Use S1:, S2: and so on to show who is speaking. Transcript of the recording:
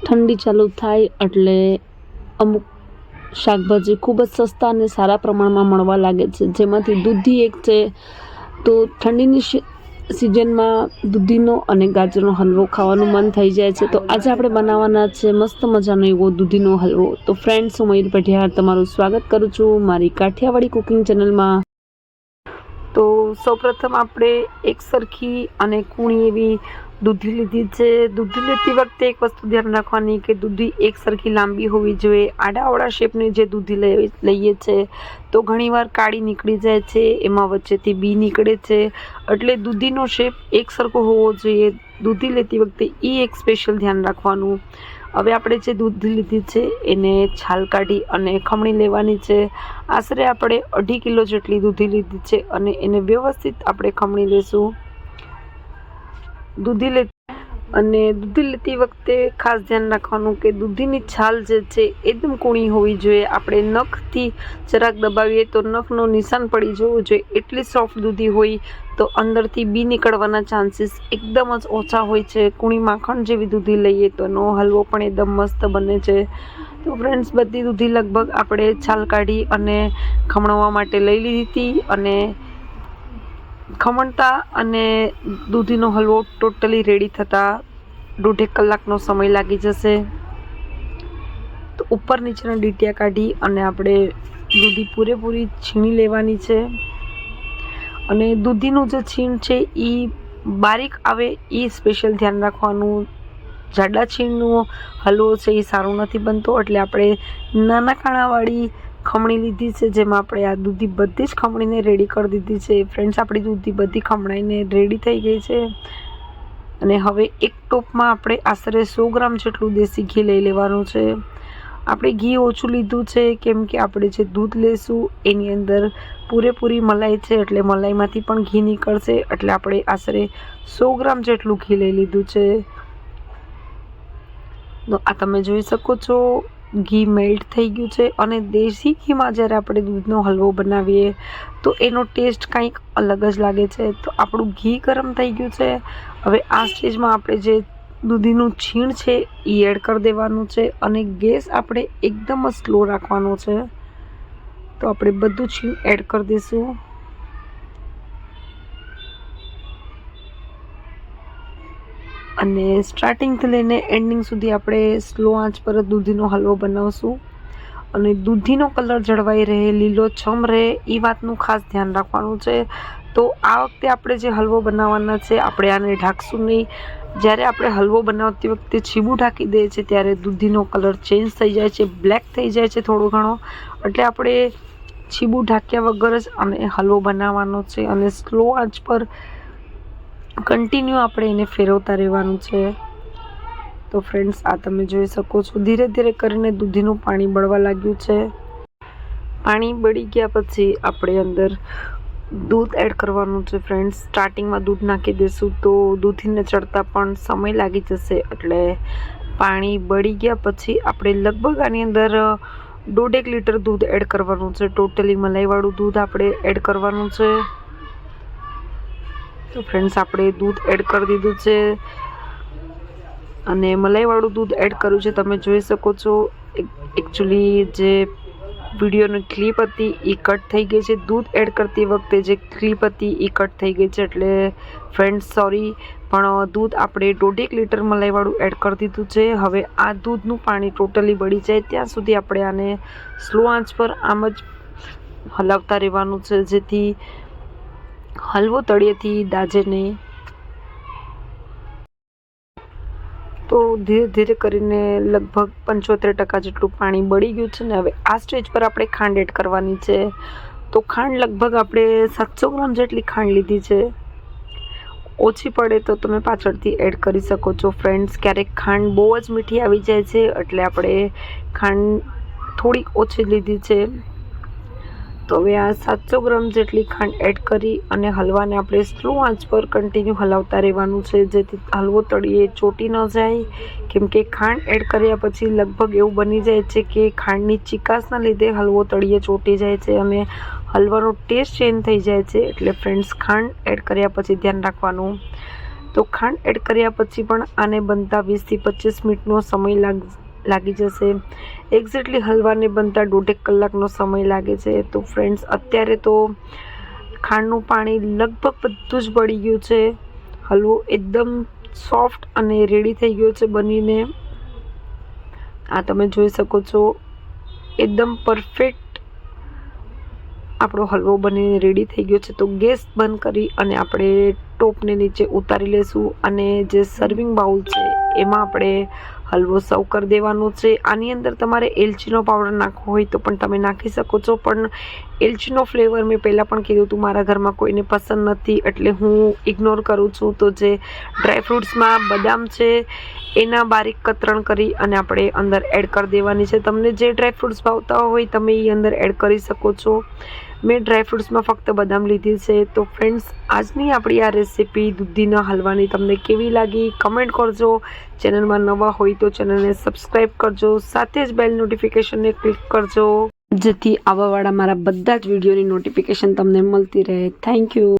S1: ઠંડી ચાલુ થાય એટલે અમુક શાકભાજી ખૂબ જ સસ્તા અને સારા પ્રમાણમાં મળવા લાગે છે, જેમાંથી દૂધી એક છે. તો ઠંડીની સિઝનમાં દૂધીનો અને ગાજરનો હલવો ખાવાનું મન થઈ જાય છે. તો આજે આપણે બનાવવાના છે મસ્ત મજાનો એવો દૂધીનો હલવો. તો ફ્રેન્ડ્સ, હું મયુર પઢિયાર તમારું સ્વાગત કરું છું મારી કાઠિયાવાડી કુકિંગ ચેનલમાં. તો સૌપ્રથમ આપણે એક સરખી અને કૂણી એવી દૂધી લીધી છે. દૂધી લેતી વખતે એક વસ્તુ ધ્યાન રાખવાની કે દૂધી એક સરખી લાંબી હોવી જોઈએ. આડાઅવળા શેપની જે દૂધી લઈએ છે તો ઘણીવાર કાળી નીકળી જાય છે, એમાં વચ્ચેથી બી નીકળે છે. એટલે દૂધીનો શેપ એક સરખો હોવો જોઈએ દૂધી લેતી વખતે, એ એક સ્પેશિયલ ધ્યાન રાખવાનું. હવે આપણે જે દૂધી લીધી છે એને છાલ કાઢી અને ખમણી લેવાની છે. આશરે આપણે 2.5 કિલો જેટલી દૂધી લીધી છે અને એને વ્યવસ્થિત આપણે ખમણી લેશું. દૂધી લેતી વખતે ખાસ ધ્યાન રાખવાનું કે દૂધીની છાલ જે છે એકદમ કૂણી હોવી જોઈએ. આપણે નખથી જરાક દબાવીએ તો નખનો નિશાન પડી જવો જોઈએ. એટલી સોફ્ટ દૂધી હોય તો અંદરથી બી નીકળવાના ચાન્સીસ એકદમ જ ઓછા હોય છે. કૂણી માખણ જેવી દૂધી લઈએ તો એનો હલવો પણ એકદમ મસ્ત બને છે. તો ફ્રેન્ડ્સ, બધી દૂધી લગભગ આપણે છાલ કાઢી અને ખમણવા માટે લઈ લીધી હતી અને ખમણતા અને દૂધીનો હલવો ટોટલી રેડી થતા 1.5 કલાકનો સમય લાગી જશે. તો ઉપર નીચેના ડીટિયા કાઢી અને આપણે દૂધી પૂરેપૂરી છીણી લેવાની છે. અને દૂધીનું જે છીણ છે એ બારીક આવે એ સ્પેશિયલ ધ્યાન રાખવાનું. જાડા છીણનો હલવો છે એ સારો નથી બનતો, એટલે આપણે નાના કાણાવાળી ખમણી લીધી છે, જેમાં આપણે આ દૂધી બધી જ ખમણીને રેડી કરી દીધી છે. ફ્રેન્ડ્સ, આપણી દૂધી બધી ખમણાઈને રેડી થઈ ગઈ છે. અને હવે એક ટોપમાં આપણે આશરે 100 ગ્રામ જેટલું દેશી ઘી લઈ લેવાનું છે. આપણે ઘી ઓછું લીધું છે કેમ કે આપણે જે દૂધ લેશું એની અંદર પૂરેપૂરી મલાઈ છે, એટલે મલાઈમાંથી પણ ઘી નીકળશે. એટલે આપણે આશરે 100 ગ્રામ જેટલું ઘી લઈ લીધું છે. તો આ તમે જોઈ શકો છો ઘી મેલ્ટ થઈ ગયું છે. અને દેશી ઘીમાં જ્યારે આપણે દૂધનો હલવો બનાવીએ તો એનો ટેસ્ટ કંઈક અલગ જ લાગે છે. તો આપણું ઘી ગરમ થઈ ગયું છે. હવે આ સ્ટેજમાં આપણે જે દૂધીનું છીણ છે એ એડ કરી દેવાનું છે અને ગેસ આપણે એકદમ જ સ્લો રાખવાનો છે. તો આપણે બધું છીણ એડ કરી દઈશું. અને સ્ટાર્ટિંગથી લઈને એન્ડિંગ સુધી આપણે સ્લો આંચ પર દૂધીનો હલવો બનાવશું. અને દૂધીનો કલર જળવાઈ રહે, લીલોછમ રહે, એ વાતનું ખાસ ધ્યાન રાખવાનું છે. તો આ વખતે આપણે જે હલવો બનાવવાના છે આપણે આને ઢાંકશું નહીં. જ્યારે આપણે હલવો બનાવતી વખતે છીબું ઢાંકી દઈએ છીએ ત્યારે દૂધીનો કલર ચેન્જ થઈ જાય છે, બ્લેક થઈ જાય છે થોડો ઘણો. એટલે આપણે છીબું ઢાંક્યા વગર જ અને હલવો બનાવવાનો છે અને સ્લો આંચ પર કન્ટિન્યુ આપણે એને ફેરવતા રહેવાનું છે. તો ફ્રેન્ડ્સ, આ તમે જોઈ શકો છો ધીરે ધીરે કરીને દૂધીનું પાણી બળવા લાગ્યું છે. પાણી બળી ગયા પછી આપણે અંદર દૂધ એડ કરવાનું છે. ફ્રેન્ડ્સ, સ્ટાર્ટિંગમાં દૂધ નાખી દઈશું તો દૂધીને ચડતા પણ સમય લાગી જશે. એટલે પાણી બળી ગયા પછી આપણે લગભગ આની અંદર 1.5 લીટર દૂધ એડ કરવાનું છે. ટોટલી મલાઈવાળું દૂધ આપણે એડ કરવાનું છે. તો ફ્રેન્ડ્સ, આપણે દૂધ એડ કરી દીધું છે અને મલાઈવાળું દૂધ એડ કર્યું છે. તમે જોઈ શકો છો એકચ્યુઅલી જે વિડીયોની ક્લિપ હતી એ કટ થઈ ગઈ છે. દૂધ એડ કરતી વખતે જે ક્લિપ હતી એ કટ થઈ ગઈ છે. એટલે ફ્રેન્ડ્સ, સોરી, પણ દૂધ આપણે 1.5 લીટર મલાઈવાળું એડ કરી દીધું છે. હવે આ દૂધનું પાણી ટોટલી બળી જાય ત્યાં સુધી આપણે આને સ્લો આંચ પર આમ જ હલાવતા રહેવાનું છે, જેથી હલવો તળિયેથી દાજે નહીં. તો ધીરે ધીરે કરીને લગભગ 75% જેટલું પાણી બળી ગયું છે ને હવે આ સ્ટેજ પર આપણે ખાંડ એડ કરવાની છે. તો ખાંડ લગભગ આપણે 700 ગ્રામ જેટલી ખાંડ લીધી છે. ઓછી પડે તો તમે પાછળથી એડ કરી શકો છો. ફ્રેન્ડ્સ, ક્યારેક ખાંડ બહુ જ મીઠી આવી જાય છે એટલે આપણે ખાંડ થોડીક ઓછી લીધી છે. તો હવે આ 700 ગ્રામ જેટલી ખાંડ એડ કરી અને હલવાને આપણે સ્લો આંચ પર કન્ટિન્યુ હલાવતા રહેવાનું છે, જેથી હલવો તળિયે ચોટી ન જાય. કેમ કે ખાંડ એડ કર્યા પછી લગભગ એવું બની જાય છે કે ખાંડની ચીકાશના લીધે હલવો તળિયે ચોટી જાય છે અને હલવાનો ટેસ્ટ ચેન્જ થઈ જાય છે. એટલે ફ્રેન્ડ્સ, ખાંડ એડ કર્યા પછી ધ્યાન રાખવાનું. તો ખાંડ એડ કર્યા પછી પણ આને બનતા 20 થી 25 મિનિટનો સમય લાગી જશે. એક્ઝેક્ટલી હલવાને બનતા 1.5 કલાકનો સમય લાગે છે. તો ફ્રેન્ડ્સ, અત્યારે તો ખાંડનું પાણી લગભગ બધું જ બળી ગયું છે. હલવો એકદમ સોફ્ટ અને રેડી થઈ ગયો છે બનીને. આ તમે જોઈ શકો છો, એકદમ પરફેક્ટ આપણો હલવો બનીને રેડી થઈ ગયો છે. તો ગેસ બંધ કરી અને આપણે ટોપને નીચે ઉતારી લેશું અને જે સર્વિંગ બાઉલ છે એમાં આપણે હલવો સર્વ કરી દેવાનો છે. આની અંદર તમારે એલચીનો પાવડર નાખવો હોય તો પણ તમે નાખી શકો છો, પણ એલચીનો ફ્લેવર મેં પહેલાં પણ કીધું હતું મારા ઘરમાં કોઈને પસંદ નથી, એટલે હું ઇગ્નોર કરું છું. તો જે ડ્રાયફ્રૂટ્સમાં બદામ છે એના બારીક કતરણ કરી અને આપણે અંદર એડ કરી દેવાની છે. તમને જે ડ્રાયફ્રૂટ્સ ભાવતા હોય તમે એ અંદર એડ કરી શકો છો. મેં ડ્રાયફ્રૂટ્સમાં ફક્ત બદામ લીધી છે. તો ફ્રેન્ડ્સ, આજની આપણી આ રેસીપી દૂધીના હલવાની તમને કેવી લાગી કમેન્ટ કરજો. ચેનલમાં નવા હોય તો ચેનલને સબસ્ક્રાઈબ કરજો, સાથે જ બેલ નોટિફિકેશનને ક્લિક કરજો, જેથી આવવાવાળા મારા બધા જ વિડીયોની નોટિફિકેશન તમને મળતી રહે. Thank you.